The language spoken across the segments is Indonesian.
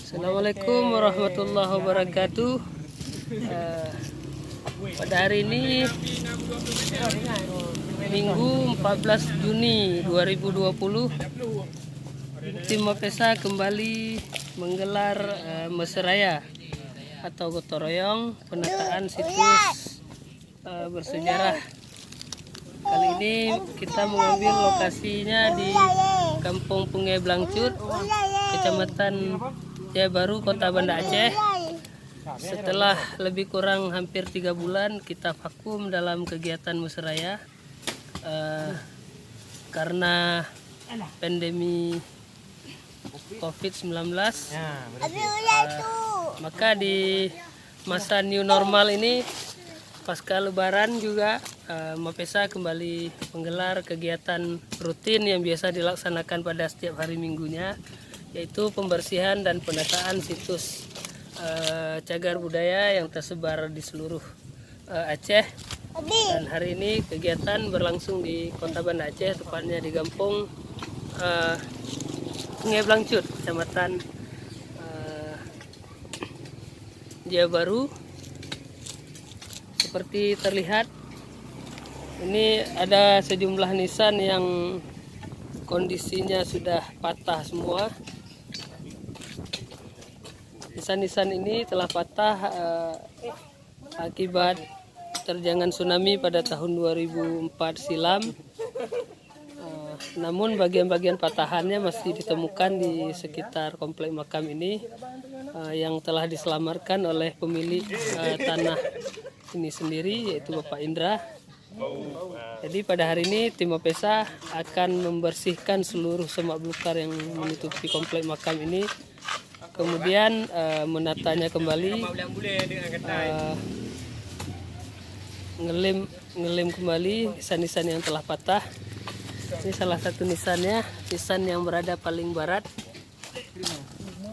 Assalamualaikum warahmatullahi wabarakatuh. Pada hari ini Minggu 14 Juni 2020, tim Mapesa kembali menggelar Meseraya atau gotong royong penataan situs bersejarah. Kali ini kita mengambil lokasinya di Kampung Pungai Blangcut, Kecamatan Jaya Baru, Kota Banda Aceh. Setelah lebih kurang hampir 3 bulan kita vakum dalam kegiatan Meseraya karena pandemi COVID-19. Maka di masa new normal ini, pasca Lebaran juga Mapesa kembali menggelar kegiatan rutin yang biasa dilaksanakan pada setiap hari minggunya, yaitu pembersihan dan penataan situs cagar budaya yang tersebar di seluruh Aceh. Dan hari ini kegiatan berlangsung di Kota Banda Aceh, tepatnya di Kampung Pungai Blangcut, Kecamatan Jaya Baru. Seperti terlihat, ini ada sejumlah nisan yang kondisinya sudah patah semua. Nisan-nisan ini telah patah akibat terjangan tsunami pada tahun 2004 silam. Namun bagian-bagian patahannya masih ditemukan di sekitar komplek makam ini, yang telah diselamatkan oleh pemilik tanah ini sendiri, yaitu Bapak Indra. Jadi pada hari ini tim Mapesa akan membersihkan seluruh semak belukar yang menutupi komplek makam ini, kemudian menatanya kembali, ngelem kembali nisan-nisan yang telah patah. Ini salah satu nisannya, nisan yang berada paling barat.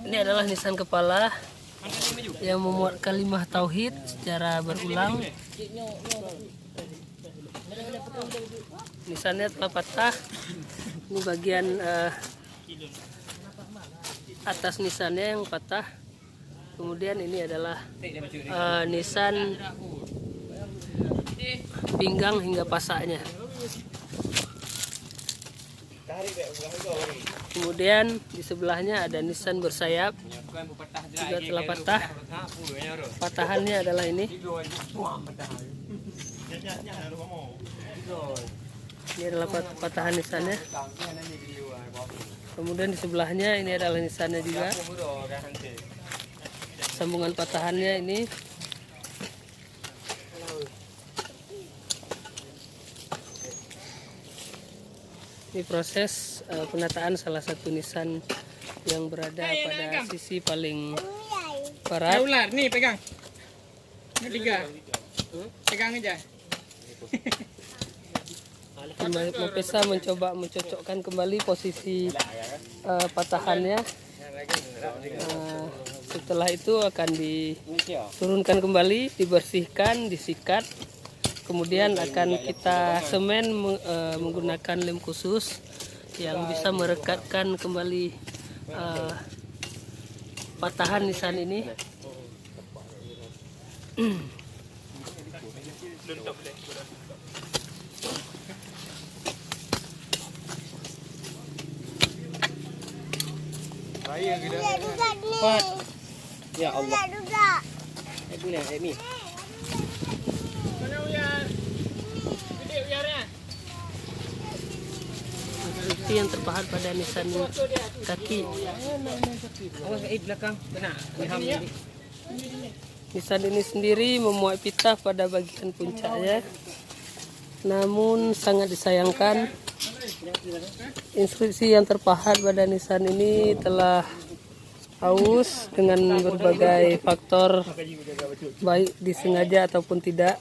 Ini adalah nisan kepala yang memuat kalimah tauhid secara berulang. Nisannya telah patah. Ini bagian atas nisannya yang patah. Kemudian ini adalah nisan pinggang hingga pasaknya. Kemudian di sebelahnya ada nisan bersayap, juga telah patah. Patahannya adalah ini. Ini adalah patahan nisannya. Kemudian di sebelahnya ini adalah nisannya juga. Sambungan patahannya ini. Ini proses penataan salah satu nisan yang berada pada sisi paling barat. Ular nih, pegang. Ini 3. Pegang aja. Mapesa mencoba mencocokkan kembali posisi patahannya. Setelah itu akan diturunkan kembali, dibersihkan, disikat. Kemudian akan kita semen menggunakan lem khusus yang bisa merekatkan kembali patahan nisan ini. Ya Allah. Ini. Itu yang terpahat pada nisan kaki. Awas belakang. Benar. Nisan ini sendiri memuat pita pada bagian puncaknya. Namun sangat disayangkan, inskripsi yang terpahat pada nisan ini telah haus dengan berbagai faktor, baik disengaja ataupun tidak.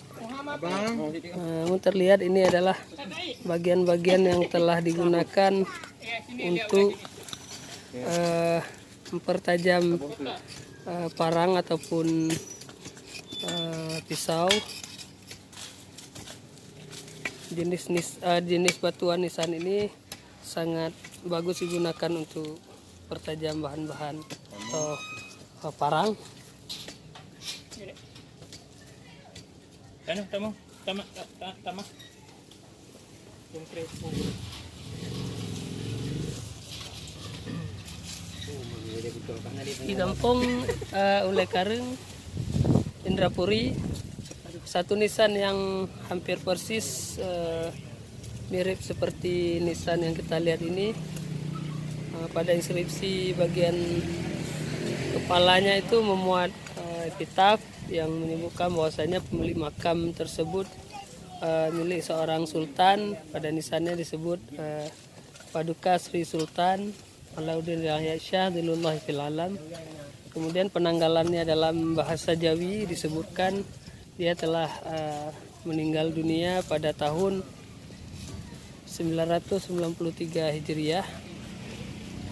Namun terlihat ini adalah bagian-bagian yang telah digunakan untuk mempertajam parang ataupun pisau. Jenis batuan nisan ini sangat bagus digunakan untuk pertajam bahan-bahan atau parang. Ano, tama. Yung krepo. Digampong oleh Kareng Indrapuri, satu nisan yang hampir persis mirip seperti nisan yang kita lihat ini. Pada inskripsi bagian kepalanya itu memuat kitab yang menyebutkan bahwasanya pemilik makam tersebut milik seorang sultan. Pada nisannya disebut Paduka Sri Sultan Alauddin Yahya Shah Dilullah fil Alam. Kemudian penanggalannya dalam bahasa Jawi disebutkan dia telah meninggal dunia pada tahun 993 Hijriah,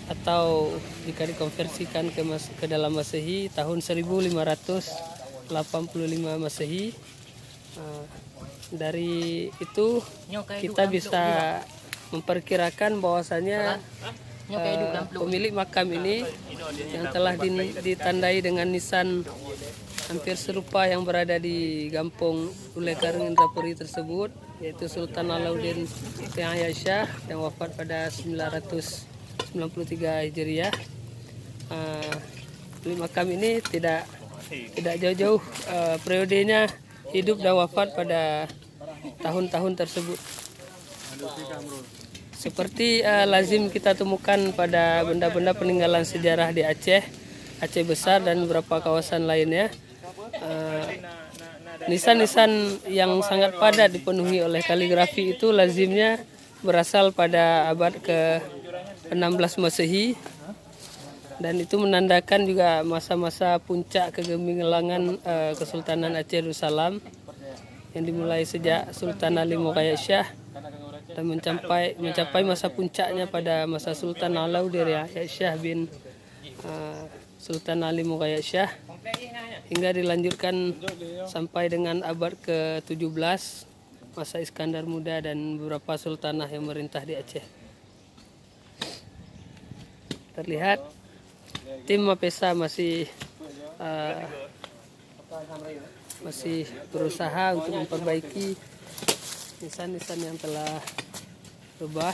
atau jika dikonversikan ke dalam Masehi tahun 1585 Masehi. Dari itu kita bisa memperkirakan bahwasanya pemilik makam ini yang telah ditandai dengan nisan hampir serupa yang berada di Gampong Ule Kareng Indrapuri tersebut, yaitu Sultan Alauddin Yahya Shah yang wafat pada 993 Hijriah. Pemilik makam ini tidak jauh-jauh periodenya hidup dan wafat pada tahun-tahun tersebut. Seperti lazim kita temukan pada benda-benda peninggalan sejarah di Aceh Besar dan beberapa kawasan lainnya, nisan-nisan yang sangat padat dipenuhi oleh kaligrafi itu lazimnya berasal pada abad ke-16 Masehi, dan itu menandakan juga masa-masa puncak kegemilangan Kesultanan Aceh Darussalam yang dimulai sejak Sultan Ali Muqayyad Shah dan mencapai masa puncaknya pada masa Sultan Alauddin Yahya Shah bin Sultan Ali Muqayyad Shah, hingga dilanjutkan sampai dengan abad ke-17 masa Iskandar Muda dan beberapa sultanah yang merintah di Aceh. Terlihat tim Mapesa masih berusaha untuk memperbaiki nisan-nisan yang telah berubah.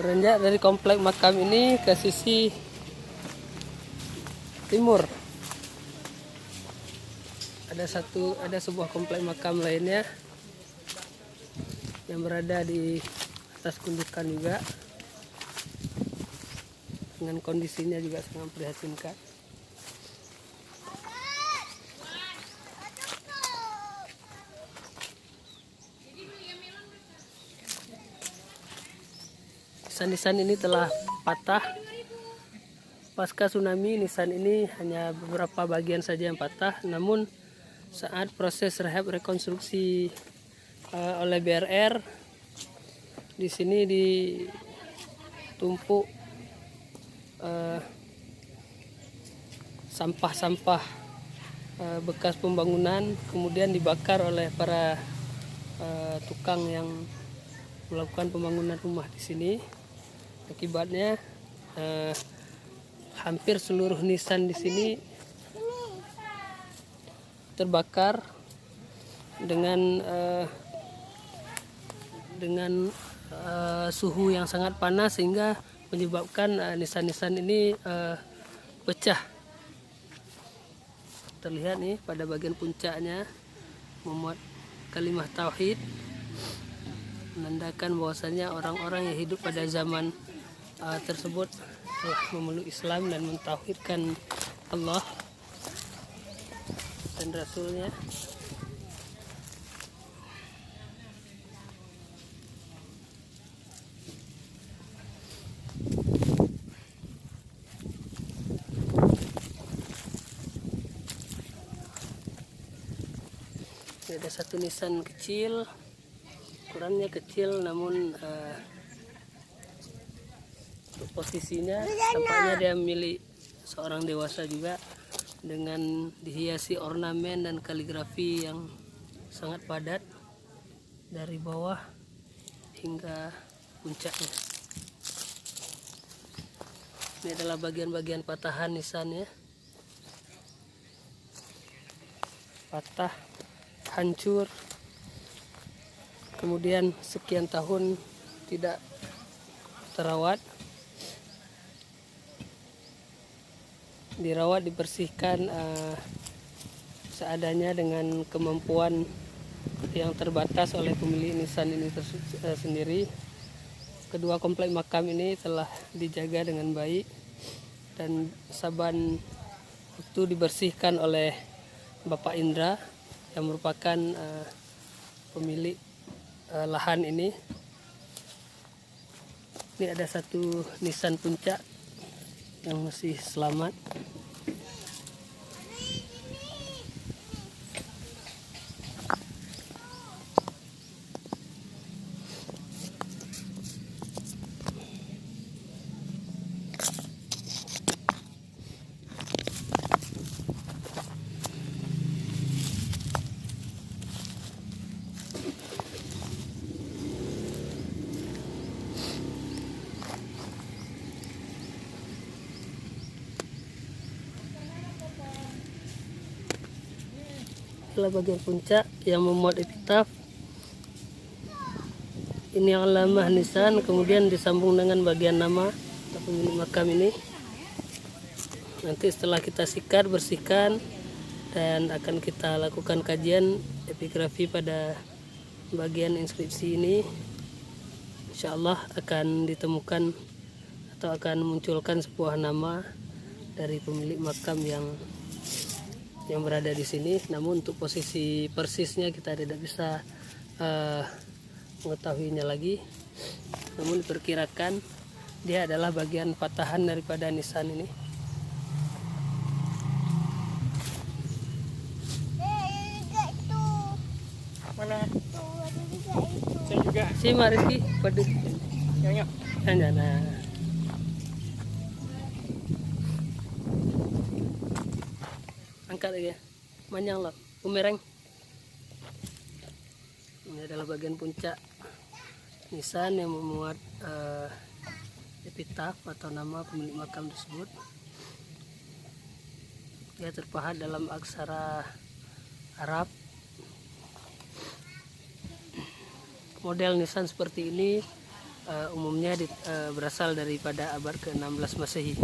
Beranjak dari komplek makam ini ke sisi timur, ada sebuah komplek makam lainnya yang berada di atas gundukan juga, dengan kondisinya juga sangat memprihatinkan. Nisan-nisan ini telah patah pasca tsunami. Nisan ini hanya beberapa bagian saja yang patah, namun saat proses rehab rekonstruksi oleh BRR, di sini ditumpuk sampah-sampah bekas pembangunan, kemudian dibakar oleh para tukang yang melakukan pembangunan rumah di sini. Akibatnya hampir seluruh nisan di sini terbakar dengan suhu yang sangat panas, sehingga menyebabkan nisan-nisan ini pecah. Terlihat nih pada bagian puncaknya memuat kalimat tauhid, menandakan bahwasanya orang-orang yang hidup pada zaman tersebut telah memeluk Islam dan mentauhidkan Allah dan Rasulnya. Ini ada satu nisan kecil, ukurannya kecil namun posisinya tampaknya dia milik seorang dewasa juga, dengan dihiasi ornamen dan kaligrafi yang sangat padat dari bawah hingga puncaknya. Ini adalah bagian-bagian patahan nisannya, patah, hancur, kemudian sekian tahun tidak terawat, dirawat, dibersihkan seadanya dengan kemampuan yang terbatas oleh pemilik nisan ini sendiri. Kedua komplek makam ini telah dijaga dengan baik dan saban waktu dibersihkan oleh Bapak Indra yang merupakan pemilik lahan ini. Ini ada satu nisan puncak yang masih selamat. Itulah bagian puncak yang memuat epitaf. Ini yang alamah nisan, kemudian disambung dengan bagian nama pemilik makam ini. Nanti setelah kita sikat, bersihkan, dan akan kita lakukan kajian epigrafi pada bagian inskripsi ini. Insya Allah akan ditemukan atau akan munculkan sebuah nama dari pemilik makam yang berada di sini. Namun untuk posisi persisnya kita tidak bisa mengetahuinya lagi. Namun diperkirakan dia adalah bagian patahan daripada nisan ini. Mana? Saya juga. Si Mariki pada Nyonya. nah. Angkat lagi ya, panjang loh, umereng. Ini adalah bagian puncak nisan yang memuat epitaf atau nama pemilik makam tersebut. Dia terpahat dalam aksara Arab. Model nisan seperti ini umumnya berasal daripada abad ke-16 Masehi.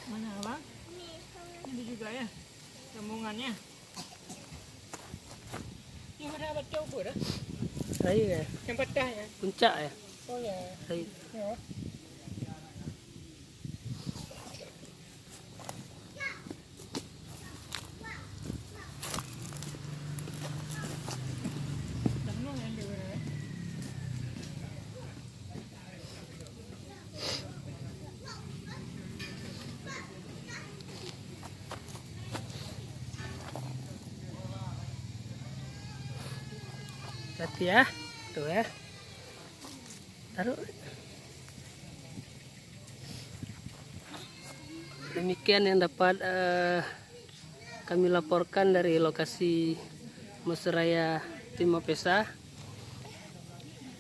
Mana abang? Ini juga ya, sambungannya. Yang ada baca apa dah? Saya ya, Yang patah ya? puncak ya. Oh ya. Saya. Ya. Hati ya, tuh ya. Taruh. Demikian yang dapat kami laporkan dari lokasi Mesraya Timor Pesa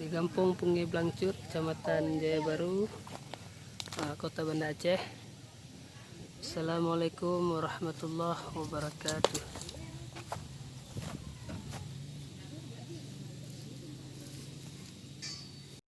di Kampung Pungi Blangcut, Kecamatan Jaya Baru, Kota Banda Aceh. Assalamualaikum warahmatullahi wabarakatuh.